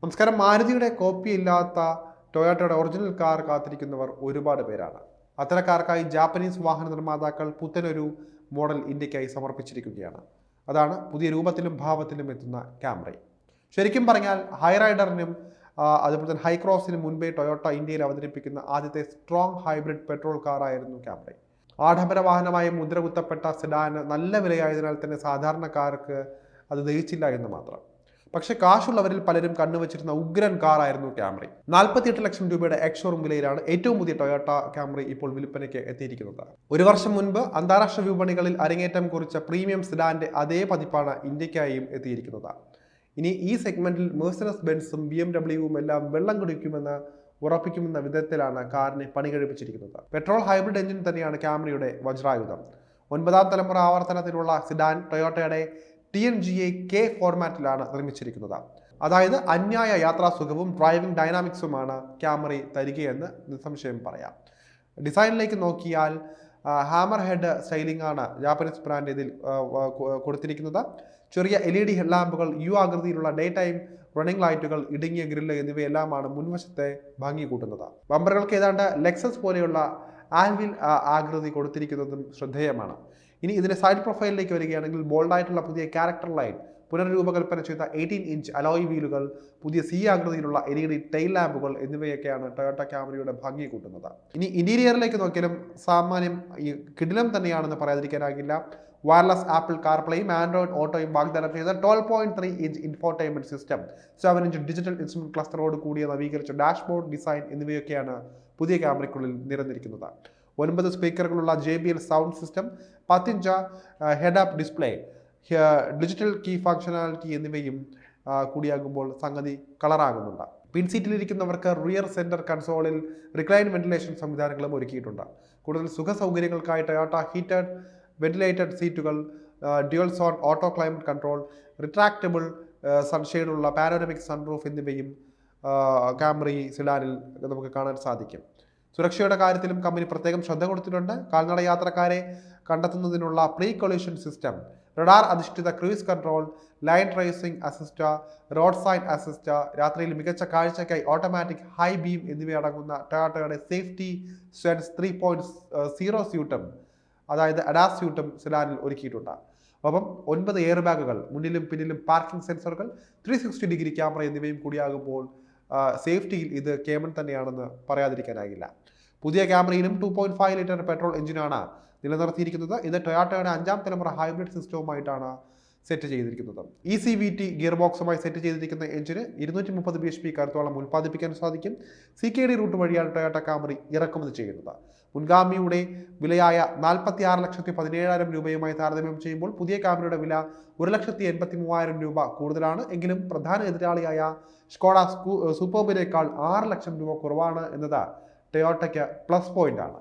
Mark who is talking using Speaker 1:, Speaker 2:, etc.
Speaker 1: നമസ്കാരം. മാരുതിയുടെ കോപ്പിയില്ലാത്ത ടൊയോട്ടയുടെ original car കാത്തിരിക്കുന്നവർ ഒരുപാട് പേരാണ്. അത്തരക്കാർക്കായി ജാപ്പനീസ് വാഹന നിർമ്മാതാക്കൾ പുത്തനൊരു മോഡൽ ഇന്ത്യക്കായി സമർപ്പിച്ചിരിക്കുകയാണ്. അതാണ് പുതിയ രൂപത്തിലും ഭാവത്തിലും എത്തുന്ന ക്യാമറി. ശരിക്കും പറഞ്ഞാൽ ഹൈറൈഡറിനും അതുപോലെ തന്നെ ഹൈക്രോസിനും മുൻപേ ടൊയോട്ട ഇന്ത്യയിൽ അവതരിപ്പിക്കുന്ന ആദ്യത്തെ സ്ട്രോങ് ഹൈബ്രിഡ് പെട്രോൾ കാറായിരുന്നു ക്യാമറി. ആഡംബര വാഹനമായ മുദ്ര കുത്തപ്പെട്ട സെഡാന് നല്ല വിലയായതിനാൽ തന്നെ സാധാരണക്കാർക്ക് അത് ദഹിച്ചില്ല എന്ന് മാത്രം. പക്ഷേ കാശുള്ളവരിൽ പലരും കണ്ണുവച്ചിരുന്ന ഉഗ്രൻ കാറായിരുന്നു ക്യാമറി. 48 ലക്ഷം രൂപയുടെ എക്സ്-ഷോറൂം വിലയിലാണ് ഏറ്റവും പുതിയ ടൊയോട്ട ക്യാമറി ഇപ്പോൾ വിൽപ്പനയ്ക്ക് എത്തിയിരിക്കുന്നത്. ഒരു വർഷം മുൻപ് അന്താരാഷ്ട്ര വിപണികളിൽ അരങ്ങേറ്റം കുറിച്ച പ്രീമിയം സെഡാന്റെ അതേ പതിപ്പാണ് ഇന്ത്യക്കായും എത്തിയിരിക്കുന്നത്. ഇനി ഈ സെഗ്മെന്റിൽ മെഴ്സിഡസ് ബെൻസും BMW എല്ലാം വെള്ളം കുടിക്കുമെന്ന് ഉറപ്പിക്കുമെന്ന വിധത്തിലാണ് കാറിനെ പണി കഴിപ്പിച്ചിരിക്കുന്നത്. പെട്രോൾ ഹൈബ്രിഡ് എഞ്ചിൻ തന്നെയാണ് ക്യാമറിയുടെ വജ്രായുധം. 9ാം തലമുറ ആവർത്തനത്തിലുള്ള സെഡാൻ ടൊയോട്ടയുടെ TNGA K ഫോർമാറ്റിലാണ് നിർമ്മിച്ചിരിക്കുന്നത്. അതായത് അന്യായ യാത്രാസുഖവും ഡ്രൈവിംഗ് ഡൈനാമിക്സുമാണ് ക്യാമറി തരികയെന്ന് നിസ്സംശയം പറയാം. ഡിസൈനിലേക്ക് നോക്കിയാൽ ഹാമർ ഹെഡ് സ്റ്റൈലിംഗ് ആണ് ജാപ്പനീസ് ബ്രാൻഡ് ഇതിൽ കൊടുത്തിരിക്കുന്നത്. ചെറിയ LED ഹെഡ്ലാമ്പുകൾ, ആകൃതിയിലുള്ള ഡേ ടൈം റണ്ണിംഗ് ലൈറ്റുകൾ, ഇടുങ്ങിയ ഗ്രില്ല് എന്നിവയെല്ലാമാണ് മുൻവശത്തെ ഭംഗി കൂട്ടുന്നത്. ബമ്പറുകൾക്ക് ഏതാണ്ട് ലെക്സസ് പോലെയുള്ള ആൽവിൽ ആകൃതി കൊടുത്തിരിക്കുന്നതും ശ്രദ്ധേയമാണ്. ഇനി ഇതിന്റെ സൈഡ് പ്രൊഫൈലിലേക്ക് വരികയാണെങ്കിൽ ബോൾഡായിട്ടുള്ള പുതിയ ക്യാരക്ടർ ലൈൻ, പുനർരൂപകൽപ്പന ചെയ്ത 18 ഇഞ്ച് അലോയ് വീലുകൾ, പുതിയ ആകൃതിയിലുള്ള LED ടെയിൽ ലാമ്പുകൾ എന്നിവയൊക്കെയാണ് ടൊയോട്ട ക്യാമറിയുടെ ഭംഗി കൂട്ടുന്നത്. ഇനി ഇന്റീരിയറിലേക്ക് നോക്കിയാലും സാമാന്യം കിടിലം തന്നെയാണെന്ന് പറയാതിരിക്കാനാകില്ല. വയർലെസ് ആപ്പിൾ കാർപ്ലേയും ആൻഡ്രോയിഡ് ഓട്ടോയും വാഗ്ദാനം ചെയ്ത 12.3 inch infotainment system, 7 inch digital instrument ക്ലസ്റ്ററോട് കൂടിയ നവീകരിച്ച ഡാഷ്ബോർഡ് ഡിസൈൻ എന്നിവയൊക്കെയാണ് പുതിയ ക്യാമറയ്ക്കുള്ളിൽ നിറഞ്ഞിരിക്കുന്നത്. 9 സ്പീക്കറുകളുള്ള JBL sound system, 10 inch head up display, digital key functionality എന്നിവയും കൂടിയാകുമ്പോൾ സംഗതി കളറാകുന്നുണ്ട്. പിൻസീറ്റിലിരിക്കുന്നവർക്ക് റിയർ സെന്റർ കൺസോളിൽ റിക്ലൈൻ വെന്റിലേഷൻ സംവിധാനങ്ങളും ഒരുക്കിയിട്ടുണ്ട്. കൂടുതൽ സുഖ സൗകര്യങ്ങൾക്കായി ടൊയോട്ട ഹീറ്റഡ് വെന്റിലേറ്റഡ് സീറ്റുകൾ, dual zone auto climate control, retractable സൺഷെയ്ഡുള്ള പാനോരമിക് സൺറൂഫ് എന്നിവയും ക്യാമറി സെഡാനിൽ നമുക്ക് കാണാൻ സാധിക്കും. സുരക്ഷയുടെ കാര്യത്തിലും കമ്പനി പ്രത്യേകം ശ്രദ്ധ കൊടുത്തിട്ടുണ്ട്. കാൽനട യാത്രക്കാരെ കണ്ടെത്തുന്നതിനുള്ള പ്രീ കൊളിഷൻ സിസ്റ്റം, റഡാർ അധിഷ്ഠിത cruise control, lane tracing assist, road sign assist, രാത്രിയിൽ മികച്ച കാഴ്ചയ്ക്കായി ഓട്ടോമാറ്റിക് ഹൈ ബീം എന്നിവയടങ്ങുന്ന ടൊയോട്ടയുടെ സേഫ്റ്റി സെൻസ് 3.0 സ്യൂട്ടും, അതായത് അഡാസ് സ്യൂട്ടും സെഡാനിൽ ഒരുക്കിയിട്ടുണ്ട്. ഒപ്പം 9 എയർ ബാഗുകൾ, മുന്നിലും പിന്നിലും പാർക്കിംഗ് സെൻസറുകൾ, 360 ഡിഗ്രി ക്യാമറ എന്നിവയും കൂടിയാകുമ്പോൾ സേഫ്റ്റിയിൽ ഇത് കേമൻ തന്നെയാണെന്ന് പറയാതിരിക്കാനാകില്ല. പുതിയ ക്യാമറയിലും 2.5 ലിറ്റർ പെട്രോൾ എഞ്ചിനാണ് നിലനിർത്തിയിരിക്കുന്നത്. ഇത് ടൊയോട്ടയുടെ 5ാം തലമുറ ഹൈബ്രിഡ് സിസ്റ്റവുമായിട്ടാണ് സെറ്റ് ചെയ്തിരിക്കുന്നത്. ECVT ഗിയർ ബോക്സുമായി സെറ്റ് ചെയ്തിരിക്കുന്ന എഞ്ചിന് 230 bhp കരുത്തോളം ഉൽപ്പാദിപ്പിക്കാൻ സാധിക്കും. CKD റൂട്ട് വഴിയാണ് ടൊയോട്ട ക്യാമറി ഇറക്കുമതി ചെയ്യുന്നത്. മുൻഗാമിയുടെ വിലയായ 46,17,000 രൂപയുമായി താരതമ്യം ചെയ്യുമ്പോൾ പുതിയ ക്യാമറയുടെ വില 1,83,000 രൂപ കൂടുതലാണ്. എങ്കിലും പ്രധാന എതിരാളിയായ സ്കോഡ സൂപ്പർബിനേക്കാൾ 6 ലക്ഷം രൂപ കുറവാണ് എന്നത് ടൊയോട്ടയ്ക്ക് പ്ലസ് പോയിന്റ് ആണ്.